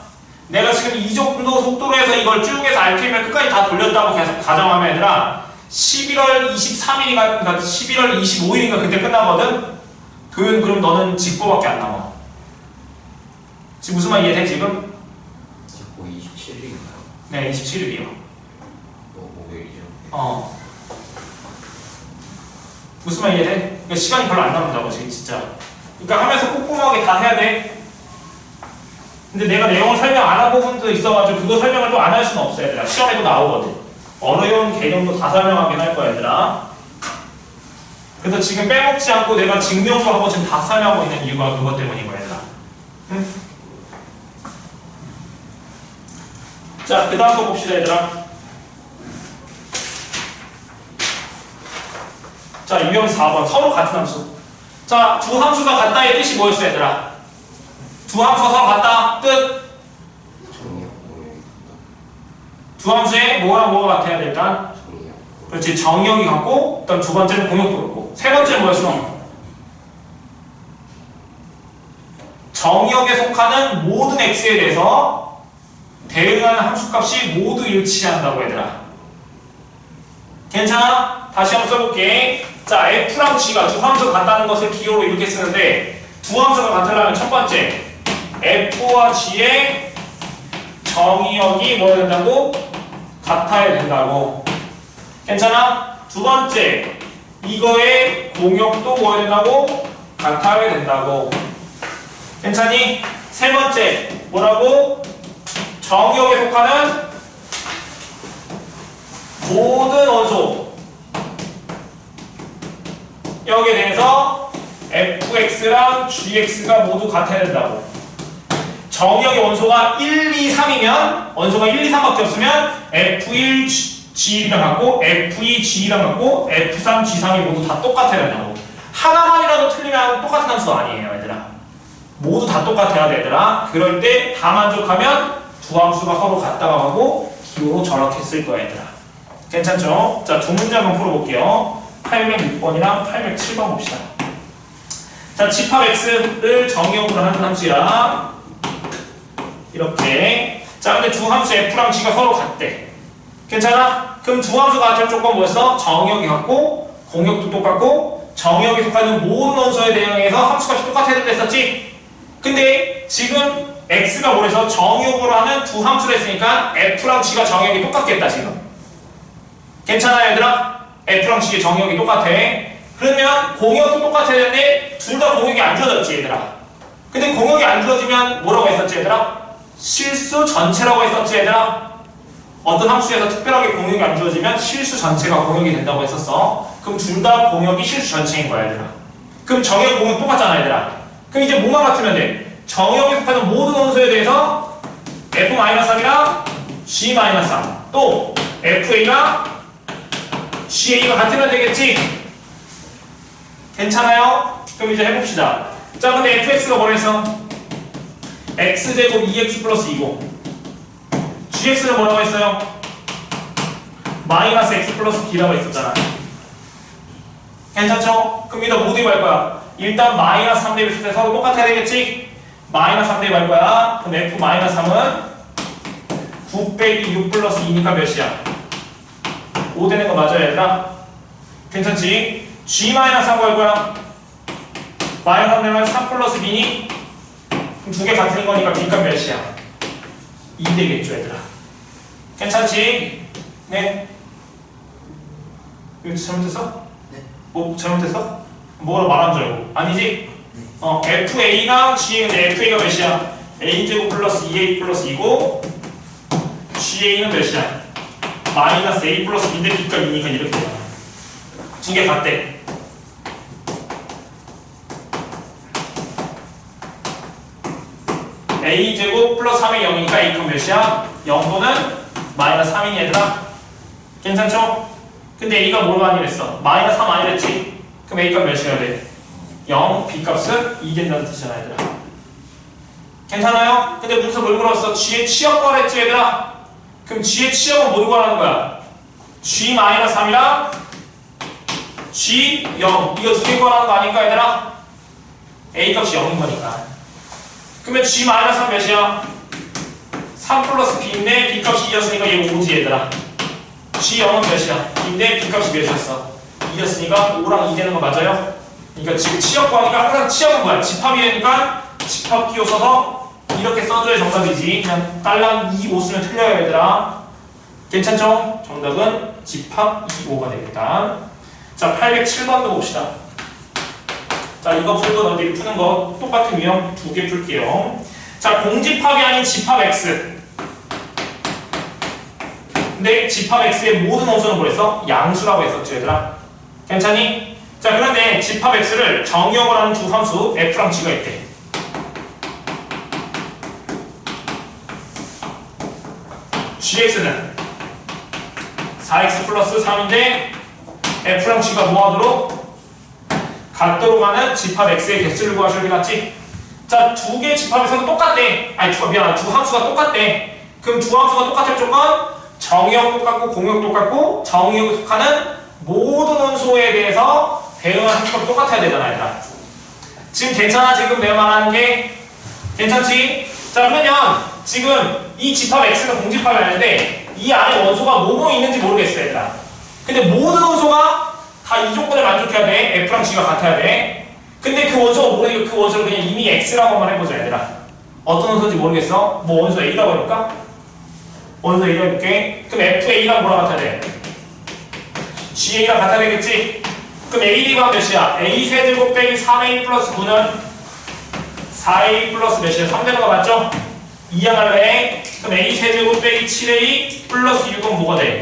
[SPEAKER 1] 내가 지금 이 정도 속도로 해서 이걸 쭉 해서 RPM을 끝까지 다 돌렸다고 계속 가정하면 얘들아 11월 23일인가 그러니까 11월 25일인가 그때 끝나거든? 그럼 너는 직보밖에 안 남아. 지금 무슨 말 이해돼 지금?
[SPEAKER 2] 직보 27일인가요?
[SPEAKER 1] 네 27일이요.
[SPEAKER 2] 목요일이죠.
[SPEAKER 1] 무슨 말 이해돼? 그러니까 시간이 별로 안 남는다고 지금 진짜. 그러니까 하면서 꼼꼼하게 다 해야 돼. 근데 내가 내용을 설명 안 한 부분도 있어가지고 그거 설명을 또 안 할 수는 없어 얘들아. 시험에도 나오거든. 어려운 개념도 다 설명하긴 할 거야 얘들아. 그래서 지금 빼먹지 않고 내가 증명도 하고 지금 다 설명하고 있는 이유가 그것 때문인 거야 얘들아. 응? 자 그 다음 거 봅시다 얘들아. 자 유형 4번 서로 같은 함수. 자 두 함수가 같다의 뜻이 뭐였어 얘들아? 두 함수가 서로 같다. 뜻. 두 함수에 뭐랑 뭐가 같아야 될까? 그렇지. 정의역이 같고 그다음 두 번째는 공역도 같고 세 번째는 뭐였어? 정의역에 속하는 모든 x에 대해서 대응하는 함수값이 모두 일치한다고 얘들아. 괜찮아? 다시 한번 써볼게. 자 f랑 g가 두 함수가 같다는 것을 기호로 이렇게 쓰는데 두 함수가 같으려면 첫 번째 f와 g의 정의역이 뭐야 된다고? 같아야 된다고. 괜찮아? 두 번째 이거의 공역도 뭐야 된다고? 같아야 된다고. 괜찮니? 세 번째 뭐라고? 정의역에 속하는 모든 원소 여기에 대해서 fx랑 gx가 모두 같아야 된다고. 정의역의 원소가 1, 2, 3이면 원소가 1, 2, 3밖에 없으면 F1, G1이랑 같고 F2, G2랑 같고 F3, G3이 모두 다 똑같아야 된다고. 하나만이라도 틀리면 똑같은 함수 아니에요 얘들아. 모두 다 똑같아야 돼 얘들아. 그럴 때 다 만족하면 두 함수가 서로 같다고 하고 기호로 저렇게 쓸 거야 얘들아. 괜찮죠? 자, 두 문제 한번 풀어볼게요. 806번이랑 807번 봅시다. 자, 집합 x를 정의역으로 하는 함수야. 이렇게. 자 근데 두 함수 f랑 g가 서로 같대. 괜찮아? 그럼 두 함수가 같을 조건 뭐였어? 정의역이 같고 공역도 똑같고 정의역에 속하는 모든 원소에 대응해서 함수값이 똑같아야 된다 했었지? 근데 지금 x가 뭐래서 정의역으로 하는 두 함수를 했으니까 f랑 g가 정의역이 똑같겠다 지금. 괜찮아요 얘들아? f랑 g의 정의역이 똑같아. 그러면 공역도 똑같아야 되는데 둘 다 공역이 안 주어졌지 얘들아. 근데 공역이 안 주어지면 뭐라고 했었지 얘들아? 실수 전체라고 했었지 얘들아. 어떤 함수에서 특별하게 공역이 안 주어지면 실수 전체가 공역이 된다고 했었어. 그럼 둘 다 공역이 실수 전체인 거야 얘들아. 그럼 정의역 공역 똑같잖아 얘들아. 그럼 이제 뭐만 같으면 돼? 정의역에 속하는 모든 원소에 대해서 F-3이랑 G-3 또 FA랑 GA가 같으면 되겠지? 괜찮아요? 그럼 이제 해봅시다. 자 근데 fx가 뭐랬어? x제곱 2x 플러스 2고 gx는 뭐라고 했어요? 마이너스 x 플러스 b라고 했었잖아. 괜찮죠? 그럼 이따 뭐 대입할 거야? 일단 마이너스 3 대입했을 때 서로 똑같아야 되겠지? 마이너스 3 대입할 거야. 그럼 f 마이너스 3은 9 빼기 6 플러스 2니까 몇이야? 5 되는 거 맞아요 얘들아? 괜찮지? g 마이너스 3 구할 거야. 마이너스 3 되면 3 플러스 b니? 그럼 두 개 같은 거니까 b값 몇이야? 2 되겠죠 얘들아. 괜찮지? 네. 이거 잘못했어?
[SPEAKER 2] 네.
[SPEAKER 1] 뭐 잘못했어? 뭐라 말한 줄 알고. 아니지? FA랑 GA는 FA가 몇이야? A제곱 플러스 2A 플러스 2고 GA는 몇이야? 마이너스 A 플러스 B인데 B값 2니까 이렇게 되잖아. 두 개 같대. A제곱 플러스 3의 0이니까 A값 몇이야? 0도는 마이너스 3이니 얘들아? 괜찮죠? 근데 A가 뭐가 아니랬어? 마이너스 3 아니랬지? 그럼 A값 몇이어야 돼? 0, B값은 2 된다는 뜻이잖아 얘들아. 괜찮아요? 근데 문서 뭘 물었어? G의 치역 구하랬지 얘들아? 그럼 G의 치역은 뭘 구하라는 거야? G-3이랑 G0 이거 두 개 구하라는 거 아닌가 얘들아? A 값이 0인 거니까. 그러면 G-3 몇이야? 3 플러스 B인데 B 값이 2였으니까 얘 5지 얘들아. G0은 몇이야? B인데 B 값이 몇이었어? 2였으니까 5랑 2 되는 거 맞아요? 그러니까 지금 치역 구하니까 항상 치역은 뭐야? 집합이 되니까 집합 기호 써서 이렇게 써줘야 정답이지. 그냥 딸랑 2, 5 쓰면 틀려요 얘들아. 괜찮죠? 정답은 집합 2, 5가 되겠다. 자, 807번도 봅시다. 자, 이거 풀고 너희들이 푸는 거 똑같은 유형 2개 풀게요. 자, 공집합이 아닌 집합 X. 근데 집합 X의 모든 원소는 뭐랬어? 양수라고 했었죠 얘들아. 괜찮니? 자, 그런데 집합 X를 정의역을 하는 두 함수 F랑 G가 있대. GX는 4X 플러스 3인데 F랑 G가 뭐하도록? 같도록 하는 집합 X의 개수를 구하셔야 되겠지? 자, 두 개의 집합에서도 똑같대. 아니, 두 함수가 똑같대. 그럼 두 함수가 똑같을 조건 정의역 똑같고 공역 똑같고 정의역에 속하는 모든 원소에 대해서 대응하는 함수가 똑같아야 되잖아 얘들아. 지금 괜찮아? 지금 내가 말하는 게 괜찮지? 자, 그러면 지금 이 집합 X는 공집합이 아닌데 이 안에 원소가 뭐뭐 있는지 모르겠어 얘들아. 근데 모든 원소가 다 이 조건을 만족해야 돼. F랑 G가 같아야 돼. 근데 그 원소가 모르니까 그 원소를 그냥 이미 X라고만 해보자 얘들아. 어떤 원소인지 모르겠어? 뭐 원소 A라고 해볼까? 원소 A라고 해볼게. 그럼 FA랑 뭐랑 같아야 돼? GA랑 같아야 되겠지? 그럼 AD가 몇이야? A 세제곱 빼기 3A 플러스 9는 4A 플러스 몇이야? 3 되는 거 맞죠? 이항할래? 그럼 A 세제곱 빼기 7A 플러스 6은 뭐가 돼?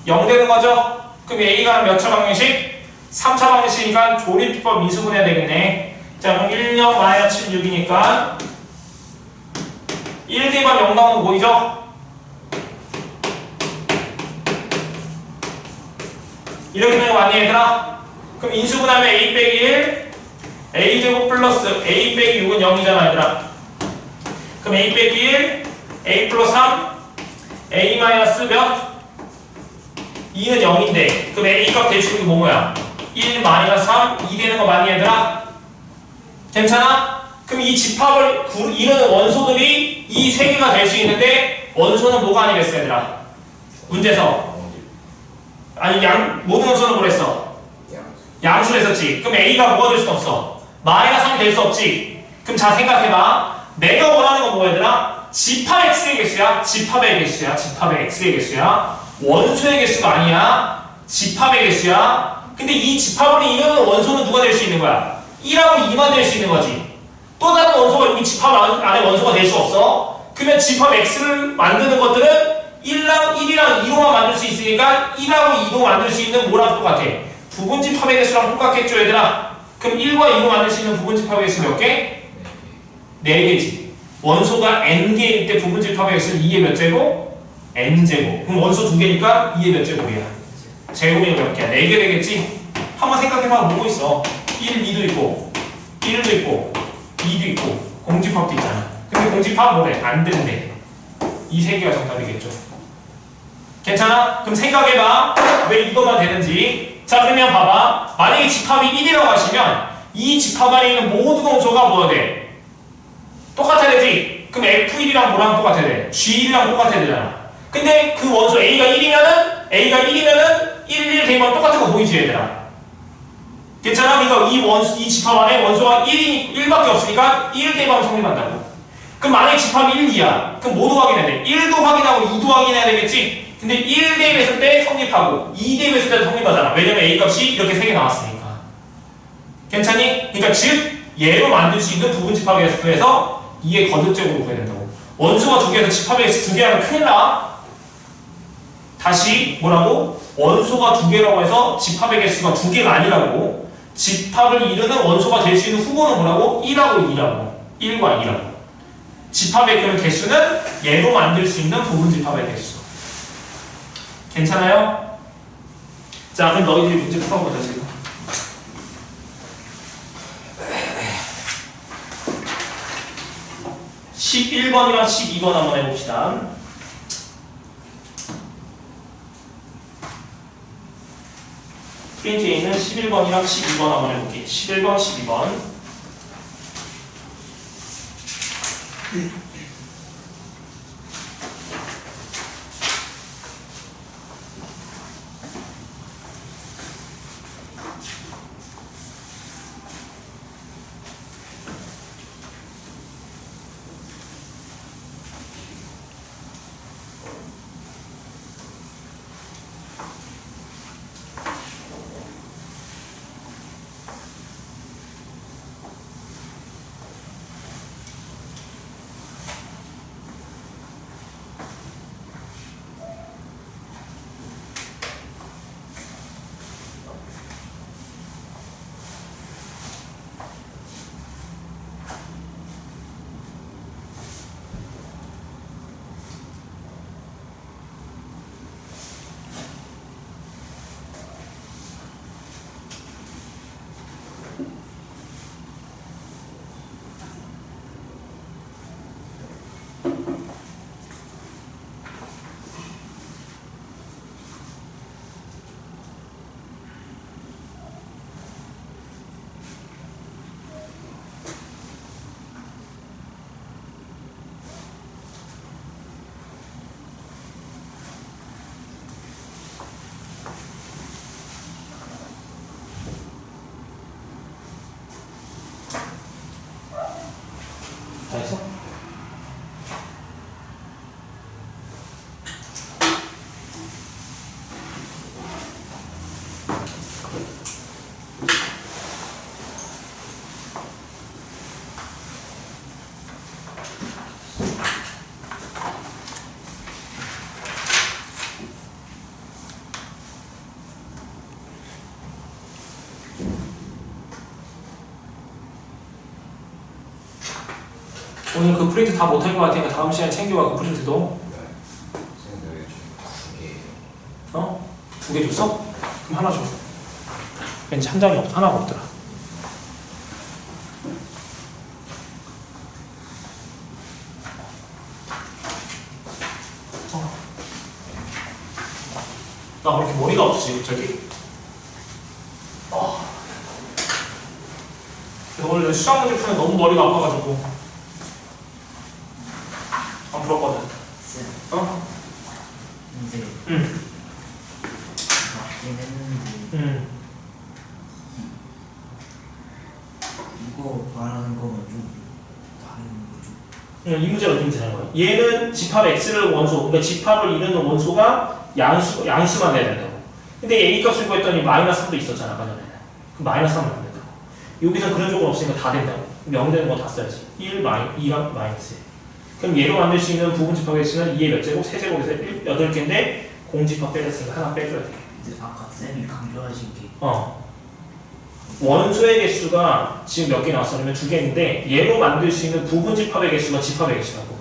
[SPEAKER 1] 0 되는 거죠? 그럼 A가 몇 차 방정식? 3차 방정식이니까 조립비법 인수분해야 되겠네. 자, 그럼 1령 마이너스 6이니까 1 대입하면 0 나오는 거 보이죠? 이렇게 되는 거 맞니 얘들아? 그럼 인수분해하면 A 빼기 1 A제곱 플러스 A 빼기 6은 0이잖아 얘들아. 그럼 A 빼기 1 A 플러스 3 A 마이너스 몇? 2는 0인데 그럼 A 값 대시는 게 뭐야? 1 마이너스 3 2 되는 거 맞니 얘들아? 괜찮아? 그럼 이 집합을 이루는 원소들이 이 세 개가 될 수 있는데 원소는 뭐가 아니겠어 얘들아? 문제에서 아니 모든 원소는 뭐랬어? 양수를 했었지. 그럼 A가 뭐가 될 수 없어? 마이너스 3이 될 수 없지. 그럼 잘 생각해봐. 내가 원하는 건 뭐 얘들아? 집합 X의 개수야. 집합의 개수야. 집합의 X의 개수야. 원소의 개수가 아니야. 집합의 개수야. 근데 이 집합을 이루는 원소는 누가 될 수 있는 거야? 1하고 2만 될 수 있는 거지. 또 다른 원소가 이 집합 안에 원소가 될 수 없어. 그러면 집합 X를 만드는 것들은 1이랑 2로만 만들 수 있으니까 1하고 2로 만들 수 있는 뭐랑 똑같아? 부분집합의 개수랑 똑같겠죠 얘들아? 그럼 1과 2로 만들 수 있는 부분집합의 개수 몇 개? 4개지. 원소가 n개일 때 부분집합의 개수는 2의 몇 제곱? n제곱. 그럼 원소 2개니까 2의 몇 제곱이야? 제곱이 몇 개야? 4개 되겠지? 한번 생각해봐. 뭐고 있어? 1, 2도 있고 1도 있고 2도 있고 공집합도 있잖아. 근데 공집합 뭐래? 안 된대. 이 3개가 정답이겠죠. 괜찮아? 그럼 생각해봐. 왜 이것만 되는지. 자, 그러면 봐봐. 만약에 집합이 1이라고 하시면 이 집합 안에 있는 모든 원소가 뭐가 돼? 똑같아야 되지? 그럼 F1이랑 뭐랑 똑같아야 돼? G1이랑 똑같아야 되잖아. 근데 그 원소 A가 1이면은 1 대입하면 똑같은 거 보이지 얘들아? 괜찮아? 그러니까 이 집합 안에 원소가 1밖에 없으니까 1 대입하면 성립한다고. 그럼 만약에 집합이 1, 2야. 그럼 모두 확인해야 돼. 1도 확인하고 2도 확인해야 되겠지? 근데 1 대입했을 때 성립하고 2 대입했을 때 성립하잖아. 왜냐면 A 값이 이렇게 3개 나왔으니까. 괜찮니? 그러니까 즉 얘로 만들 수 있는 부분집합의 개수에서 2의 거듭적으로 구해야 된다고. 원소가 2개에서 집합의 개수 2개라면 큰일 나. 다시 뭐라고? 원소가 2개라고 해서 집합의 개수가 2개가 아니라고. 집합을 이루는 원소가 될 수 있는 후보는 뭐라고? 1하고 2라고. 1과 2라고. 집합의 그 개수는 얘로 만들 수 있는 부분집합의 개수. 괜찮아요? 자, 그럼 너희들이 문제 풀어보자 지금. 11번이랑 12번 한번 해봅시다. 프린트에 있는 11번이랑 12번 한번 해볼게. 11번, 12번. 다 했어? 오늘 그 프린트 다 못할 것 같으니까 다음 시간에 챙겨와. 그 프린트도.
[SPEAKER 2] 선생님 왜 두 개예요?
[SPEAKER 1] 어? 2개 줬어? 그럼 하나 줘. 왠지 한 장이 하나가 없더라. 나 그렇게 머리가 아프지 갑자기. 오늘 수학 문제 푸는 너무 머리가 아파가지고 안 풀었거든.
[SPEAKER 3] 쌤,
[SPEAKER 1] 어?
[SPEAKER 3] 근데
[SPEAKER 1] 응.
[SPEAKER 3] 맞긴 했는데
[SPEAKER 1] 응.
[SPEAKER 3] 이거 말하는 거는 좀 다른 거죠.
[SPEAKER 1] 이 문제가 어떤 문제냐는 거야. 얘는 집합 x를 원소, 그러니까 집합을 이루는 원소가 양수만 돼야 된다고. 근데 a 값을 구했더니 마이너스 3도 있었잖아, 아까 전에는. 그럼 마이너스 3은 안 된다고. 여기서 그런 조건 없으니까 다 된다고. 0 되는 거 다 써야지. 2랑 마이너스 1. 그럼 얘로 만들 수 있는 부분 집합 x는 2의 몇 제곱? 세제곱에서 8개인데 공집합 빼졌으니까 하나 빼줘야 돼.
[SPEAKER 3] 근데 아까 쌤이 강조하신 게
[SPEAKER 1] 원소의 개수가 지금 몇 개 나왔었냐면 2개인데 얘로 만들 수 있는 부분 집합의 개수가 집합의 개수라고.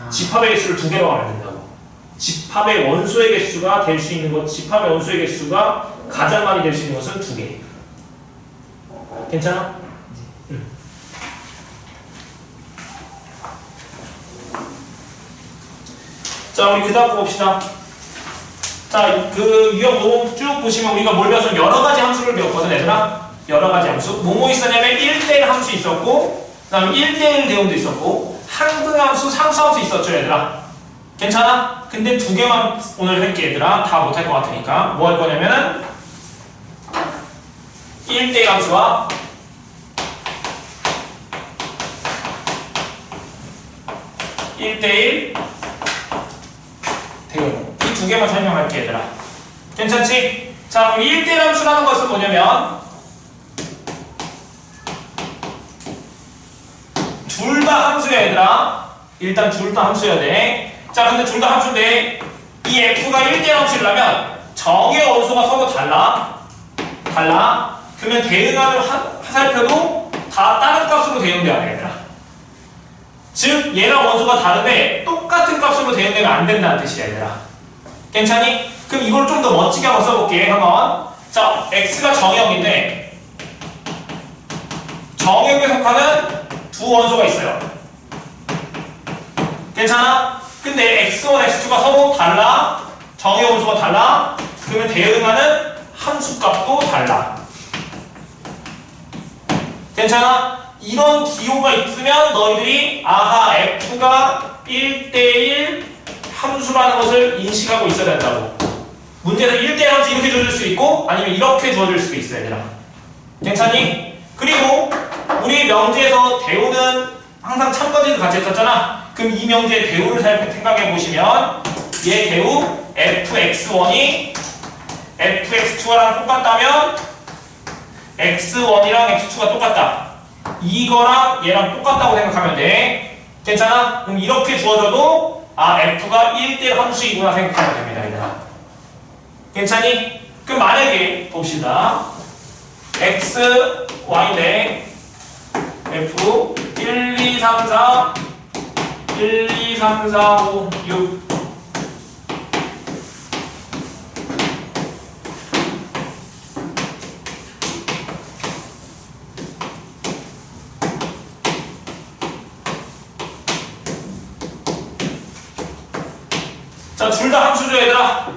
[SPEAKER 1] 집합의 개수를 2개로 하면 된다고. 집합의 원소의 개수가 될 수 있는 것, 집합의 원소의 개수가 가장 많이 될 수 있는 것은 2개. 괜찮아? 응. 자, 우리 그 다음 거 봅시다. 자, 그 유형 모음 쭉 보시면 우리가 뭘 배웠어? 여러 가지 함수를 배웠거든, 얘들아. 여러 가지 함수. 뭐뭐 있었냐면 1대1 함수 있었고, 그 다음에 1대1 대응도 있었고, 항등함수, 상수함수 있었죠, 얘들아. 괜찮아? 근데 2개만 오늘 할게, 얘들아. 다 못할 것 같으니까. 뭐 할 거냐면은 1대1 함수와 1대1 대응. 이 2개만 설명할게, 얘들아. 괜찮지? 자, 그럼 1대1 함수라는 것은 뭐냐면 둘 다 함수야, 얘들아. 일단 둘 다 함수여야 돼. 자, 근데 둘 다 함수인데 이 f가 1대1 함수라면 정의 원소가 서로 달라. 그러면 대응하는 화살표도 다 다른 값으로 대응돼야 돼, 얘들아. 즉 얘랑 원소가 다른데 똑같은 값으로 대응되면 안 된다는 뜻이야, 얘들아. 괜찮니? 그럼 이걸 좀 더 멋지게 한번 써볼게. 한번. 자, x가 정의역인데 정의역에 속하는 두 원소가 있어요. 괜찮아? 근데 x1, x2가 서로 달라. 정의역 원소가 달라. 그러면 대응하는 함수값도 달라. 괜찮아? 이런 기호가 있으면 너희들이 아하, f f가 1대1 함수라는 것을 인식하고 있어야 된다고. 문제는 1대1 함수 이렇게 주어질 수 있고 아니면 이렇게 주어질 수도 있어요, 얘들아. 괜찮니? 그리고 우리 명제에서 대우는 항상 참거짓을 같이 했었잖아. 그럼 이 명제의 대우를 생각해 보시면 얘 대우 fx1이 fx2랑 똑같다면 x1이랑 x2가 똑같다. 이거랑 얘랑 똑같다고 생각하면 돼. 괜찮아? 그럼 이렇게 주어져도 아 f가 1대1 함수이구나 생각하면 됩니다, 얘들아. 괜찮니? 그럼 만약에 봅시다. x, y네 f 1, 2, 3, 4 1, 2, 3, 4, 5, 6 자, 둘 다 함수죠, 얘들아.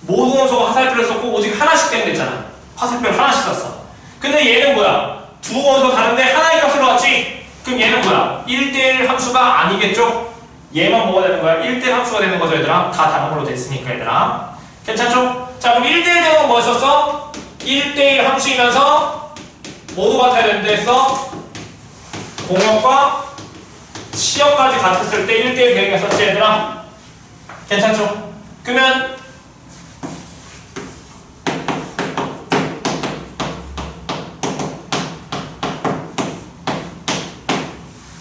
[SPEAKER 1] 모든 원소가 화살표를 썼고 오직 하나씩 되면 됐잖아. 화살표를 하나씩 썼어. 근데 얘는 뭐야? 두 원소 다른데 하나의 값으로 왔지? 그럼 얘는 뭐야? 1대1 함수가 아니겠죠? 얘만 뭐가 되는 거야? 1대1 함수가 되는 거죠, 얘들아. 다 다른 걸로 됐으니까, 얘들아. 괜찮죠? 자, 그럼 1대1 되는 건 뭐였었어? 1대1 함수이면서 모두 같아야 되는데 했어? 공역과 치역까지 같았을 때 1대1 대응이 썼지, 얘들아? 괜찮죠? 그러면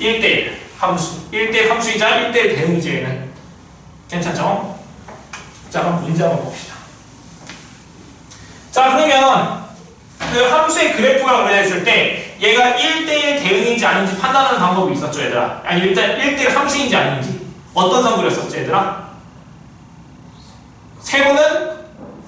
[SPEAKER 1] 1대1 함수 1대1 함수이자 1대1 대응이지 얘는. 괜찮죠? 자 그럼 문제 한번 봅시다. 자 그러면 그 함수의 그래프가 그려졌을 때 얘가 1대1 대응인지 아닌지 판단하는 방법이 있었죠, 얘들아. 아니 일단 1대1 함수인지 아닌지 어떤 선 그렸었죠, 얘들아? 세로는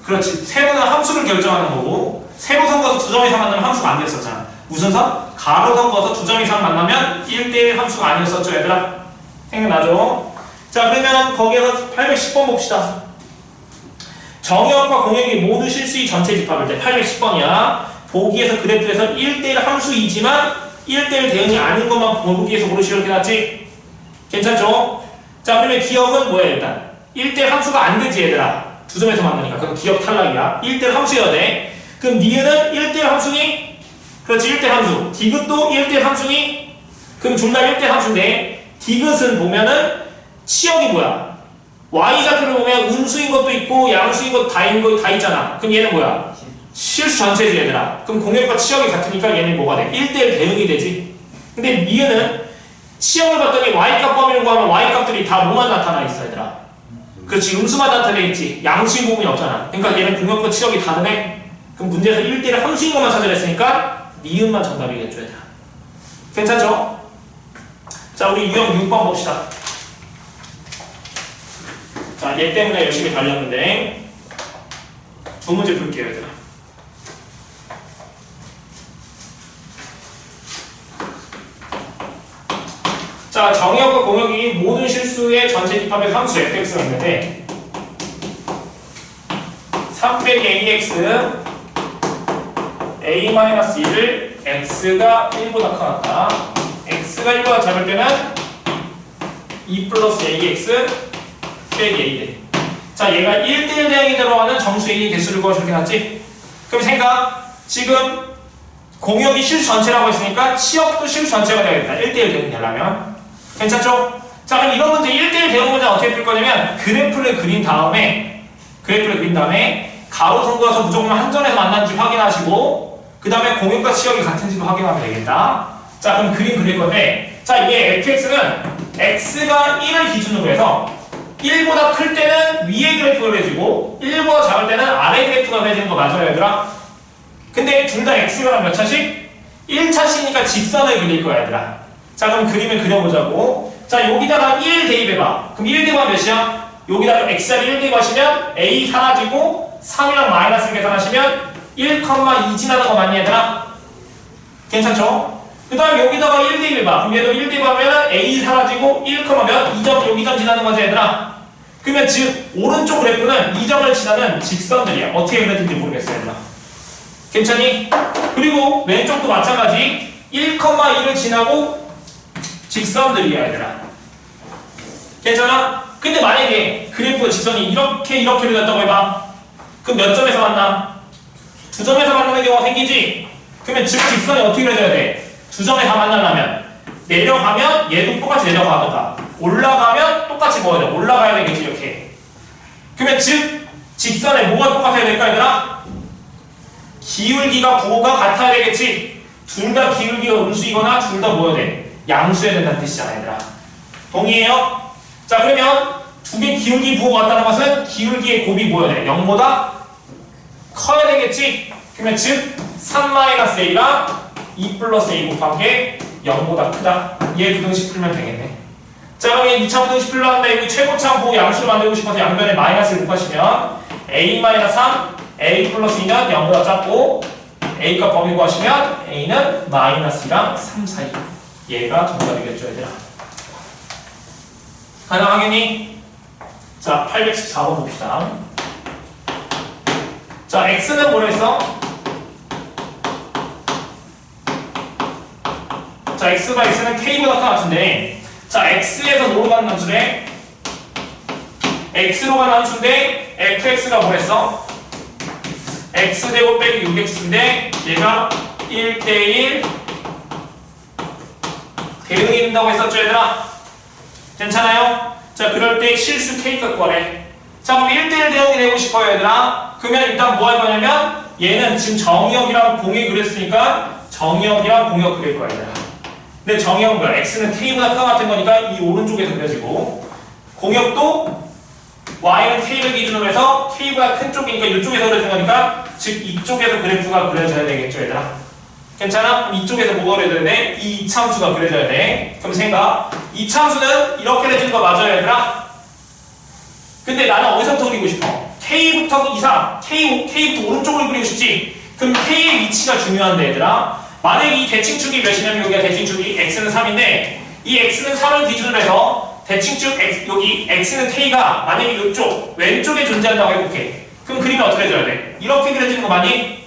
[SPEAKER 1] 그렇지, 세로는 함수를 결정하는 거고 세로선 그어서 2점 이상 만나면 함수가 안 됐었잖아. 무슨 선? 가로선 그어서 2점 이상 만나면 1대1 함수가 아니었었죠, 얘들아. 생각나죠? 자 그러면 거기에서 810번 봅시다. 정의역과 공역이 모두 실수의 전체 집합일 때 810번이야. 보기에서 그래프에서 1대1 함수이지만 1대1 대응이 아닌 것만 보기에서 고르시오 이렇게 나왔지? 괜찮죠? 자 그러면 기억은 뭐야 일단? 1대1 함수가 안 되지, 얘들아. 2점에서 만나니까. 그럼 기억 탈락이야. 1대1 함수여야 돼. 그럼 니은은 1대1 함수니? 그렇지, 1대1 함수. 디귿도 1대1 함수니? 그럼 둘 다 1대1 함수인데 디귿은 보면은 치역이 뭐야? y좌표를 보면 음수인 것도 있고 양수인 것도 다 있잖아. 그럼 얘는 뭐야? 실수 전체지, 얘들아. 그럼 공역과 치역이 같으니까 얘는 뭐가 돼? 1대1 대응이 되지. 근데 니은은 치역을 봤더니 y값 범위를 구하면 y값들이 다 뭐만 나타나 있어, 얘들아. 그렇지, 음수만 나타나 있지 양수인 부분이 없잖아. 그러니까 얘는 공역과 치역이 다르네. 그럼 문제에서 1대1 함수인 것만 찾으려 했으니까 니은만 정답이겠죠, 얘들아. 괜찮죠? 자 우리 유형 6번 봅시다. 자 얘 때문에 열심히 달렸는데 두 문제 풀게요, 얘들아. 자, 정의역과 공역이 모든 실수의 전체 집합의 함수 fx가 있는데 3-ax a-1을 x가 1보다 크다. x가 1보다 작을 때는 2 플러스 ax 빼기 a 돼. 자, 얘가 1대1 대응이 들어가는 정수 a 개수를 구하셔 이렇게 났지? 그럼 생각, 지금 공역이 실수 전체라고 했으니까 치역도 실수 전체가 되어야겠다. 1대1 대응이 되려면. 괜찮죠? 자 그럼 이런 문제 1대1 대응 문제 어떻게 풀 거냐면 그래프를 그린 다음에 가로선 그어서 무조건 한 점에서 만난지 확인하시고 그 다음에 공역과 치역이 같은지도 확인하면 되겠다. 자 그럼 그림 그릴 건데 자 이게 fx는 x가 1을 기준으로 해서 1보다 클 때는 위의 그래프가 그려지고 1보다 작을 때는 아래 그래프가 그려지는 거 맞아요, 얘들아? 근데 둘 다 x가 몇 차씩? 1차씩이니까 직선을 그릴 거야, 얘들아. 자 그럼 그림을 그려보자고. 자 여기다가 1 대입해봐. 그럼 1 대입하면 몇이야? 여기다가 x자리 1 대입하시면 a 사라지고 3이랑 마이너스 계산하시면 1,2 지나는 거 맞니, 얘들아? 괜찮죠? 그 다음 여기다가 1 대입해봐. 그럼 얘도 1 대입하면 a 사라지고 1, 몇? 2점 여기 점 지나는 거지, 얘들아? 그러면 즉 오른쪽 그래프는 2점을 지나는 직선들이야. 어떻게 그려진지 모르겠어, 얘들아. 괜찮니? 그리고 왼쪽도 마찬가지 1,2를 지나고 직선들이야, 얘들아. 괜찮아? 근데 만약에 그래프의 직선이 이렇게 그려졌다고 해봐. 그럼 몇 점에서 만나? 2점에서 만나는 경우가 생기지? 그러면 즉 직선이 어떻게 그려져야 돼? 2점에서 만나려면 내려가면 얘도 똑같이 내려가던가 올라가면 똑같이 뭐야 돼? 올라가야 되겠지 이렇게. 그러면 즉 직선에 뭐가 똑같아야 될까 얘들아? 기울기가 부호가 같아야 되겠지? 둘 다 기울기가 음수이거나 둘 다 뭐야 돼? 양수해야 된다는 뜻이잖아 얘들아. 동의해요? 자 그러면 두 개 기울기 부호가 같다는 것은 기울기의 곱이 뭐야 돼? 0보다 커야 되겠지? 그러면 즉 3-a랑 2 플러스 a 곱한 게 0보다 크다. 얘 부등식 풀면 되겠네. 자 그러면 2차 부등식 풀려는데 여기 최고차항 부호 양수를 만들고 싶어서 양변에 마이너스를 곱하시면 a-3 a 플러스 2는 0보다 작고 a값 범위 구하시면 a는 마이너스랑 3 사이. 얘가 정답이겠죠 얘들아. 가능하겠니? 자 814번 봅시다. 자 x는 뭐라 했어? 자 x는 k보다 큰 같은데 자 x에서 뭐로 가는 함수래? x로 가는 함수인데 fx가 뭐랬어? x제곱 빼기 6x인데 얘가 1대1 대응이 된다고 했었죠 얘들아? 괜찮아요? 자 그럴 때 실수 k값 구하래. 자 그럼 1대1 대응이 되고 싶어요 얘들아. 그러면 일단 뭐 할 거냐면 얘는 지금 정의역이랑 공역 그렸으니까 정의역이랑 공역 그릴 거야 얘들아. 근데 정의역은 뭐야? x는 k보다 크다 같은 거니까 이 오른쪽에서 그려지고 공역도 y는 k를 기준으로 해서 k보다 큰 쪽이니까 이쪽에서 그려진 거니까 즉 이쪽에서 그래프가 그려져야 되겠죠 얘들아. 괜찮아? 그럼 이쪽에서 뭐가 그려져야 돼? 이 이차함수가 그려져야 돼. 그럼 생각 이차함수는 이렇게 그려지는 거 맞아요 얘들아? 근데 나는 어디서부터 그리고 싶어? K부터 이상, K부터 오른쪽을 그리고 싶지? 그럼 K의 위치가 중요한데 얘들아. 만약에 이 대칭축이 몇이냐면 여기가 대칭축이 X는 3인데 이 X는 3을 기준으로 해서 대칭축 X, 여기 X는 K가 만약에 이쪽 왼쪽에 존재한다고 해볼게. 그럼 그림이 어떻게 그려져야 돼? 이렇게 그려지는 거 맞니?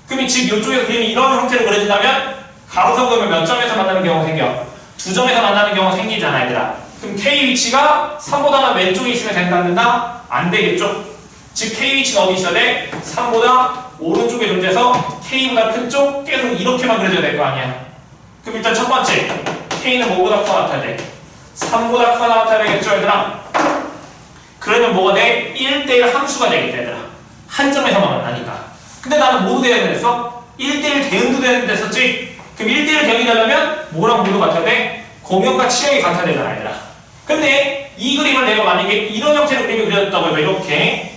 [SPEAKER 1] 그럼 지금 이쪽에서 그림이 이런 형태로 그려진다면 가로선 그러면 몇 점에서 만나는 경우가 생겨? 2점에서 만나는 경우가 생기잖아 얘들아. 그럼 K 위치가 3보다는 왼쪽에 있으면 된다 안 된다? 안 되겠죠? 즉 K 위치가 어디 있어야 돼? 3보다 오른쪽에 존재해서 K보다 큰 쪽 계속 이렇게만 그려져야 될 거 아니야. 그럼 일단 첫 번째 K는 뭐보다 커 나타야 돼? 3보다 커 나타야 되겠죠 얘들아? 그러면 뭐가 돼? 1대1 함수가 되겠다 얘들아. 한 점에서만 만나니까. 근데 나는 뭐도 돼야 되겠어? 1대1 대응도 되는 됐었지? 그럼 1대1 대응이 되려면 뭐랑 뭐도 같아야 돼? 공역과 치역이 같아야 되잖아 얘들아. 근데 이 그림을 내가 만약에 이런 형태로 그림을 그렸다고 해봐 이렇게.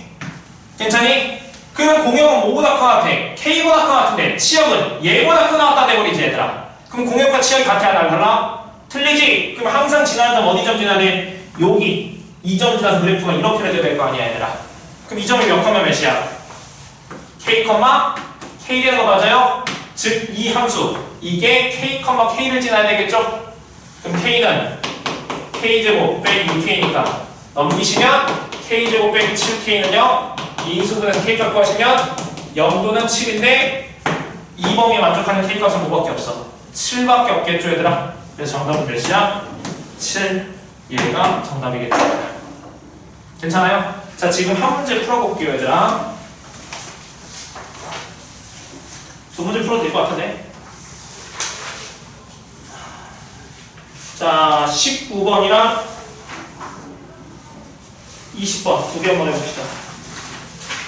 [SPEAKER 1] 괜찮니? 그러면 공역은 뭐보다 커 같아? K보다 커 같은데 치역은 얘보다 커 나왔다 돼버리지 얘들아. 그럼 공역과 치역이 같아야 달라? 틀리지? 그럼 항상 지나는 점 어디 점 지나야 돼? 여기 2점 지나서 그래프가 이렇게 그려져야 될 거 아니야 얘들아. 그럼 이 점이 몇 컴마 몇이야? K, K 되는 거 맞아요? 즉 이 함수 이게 K, K를 지나야 되겠죠? 그럼 K는 K제곱 빼기 6K니까 넘기시면 K제곱 빼기 7K는요 이 인수분해서 K값 구하시면 0도는 7인데 이 범위에 만족하는 K값은 뭐밖에 없어? 7밖에 없겠죠 얘들아? 그래서 정답은 몇이야? 7. 얘가 정답이겠죠. 괜찮아요? 자 지금 한 문제 풀어볼게요 얘들아. 두 문제 풀어도 될 것 같은데. 자 19번이랑 20번 두 개 한번 해봅시다.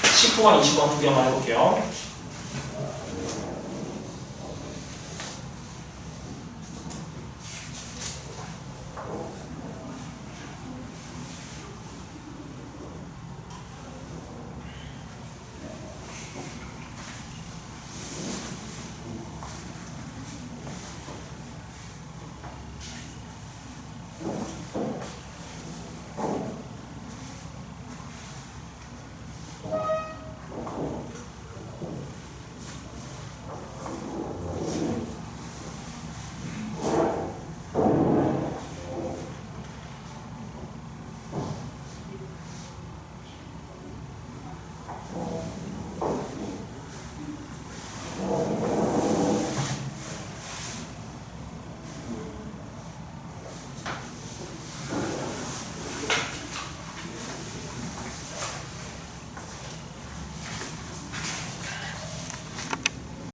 [SPEAKER 1] 19번, 20번 두 개 한번 해볼게요.